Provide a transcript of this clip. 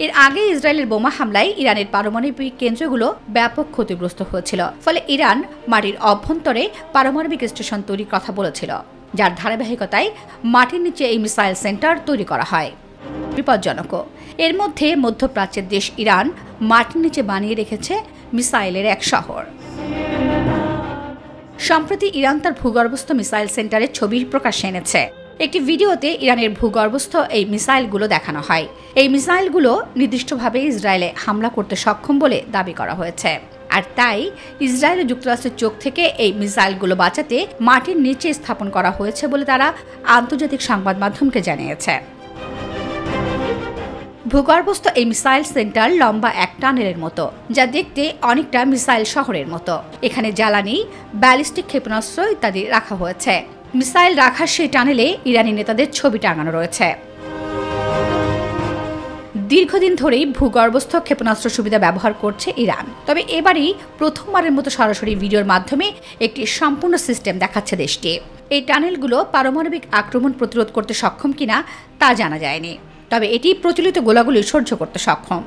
এর আগে ইসরায়েলের বোমা হামলায় ইরানের পারমাণবিক কেন্দ্রগুলো ব্যাপক ক্ষতিগ্রস্ত হয়েছিল। ফলে ইরান মাটির অভ্যন্তরে পারমাণবিক স্টেশন তৈরির কথা বলেছিল, যার ধারাবাহিকতায় মাটির নিচে এই মিসাইল সেন্টার তৈরি করা হয়। বিপজ্জনকও। এর মধ্যে মধ্যপ্রাচ্যের দেশ ইরান মাটির নিচে বানিয়ে রেখেছে মিসাইলের এক শহর। সম্প্রতি ইরান তার ভূগর্ভস্থ মিসাইল সেন্টারের ছবি প্রকাশ্যে এনেছে। একটি ভিডিওতে ইরানের ভূগর্ভস্থ এই মিসাইলগুলো দেখানো হয়। এই মিসাইলগুলো নির্দিষ্টভাবে ইসরায়েলে হামলা করতে সক্ষম বলে দাবি করা হয়েছে। আর তাই ইসরায়েল ও যুক্তরাষ্ট্রের চোখ থেকে এই মিসাইলগুলো বাঁচাতে মাটির নিচে স্থাপন করা হয়েছে বলে তারা আন্তর্জাতিক সংবাদ মাধ্যমকে জানিয়েছে। ভূগর্ভস্থ এই মিসাইল সেন্টার লম্বা এক টানেলের মতো, যা দেখতে অনেকটা মিসাইল শহরের মতো। এখানে জ্বালানি, ব্যালিস্টিক ক্ষেপণাস্ত্র ইত্যাদি রাখা হয়েছে। মিসাইল রাখার সেই টানেলে ইরানি নেতাদের ছবি টাঙানো রয়েছে। দীর্ঘদিন ধরেই ভূগর্ভস্থ ক্ষেপণাস্ত্র সুবিধা ব্যবহার করছে ইরান। তবে এবারই প্রথমবারের মতো সরাসরি ভিডিওর মাধ্যমে একটি সম্পূর্ণ সিস্টেম দেখাচ্ছে দেশটি। এই টানেলগুলো পারমাণবিক আক্রমণ প্রতিরোধ করতে সক্ষম কিনা তা জানা যায়নি, তবে এটি প্রচলিত গোলাগুলি সহ্য করতে সক্ষম।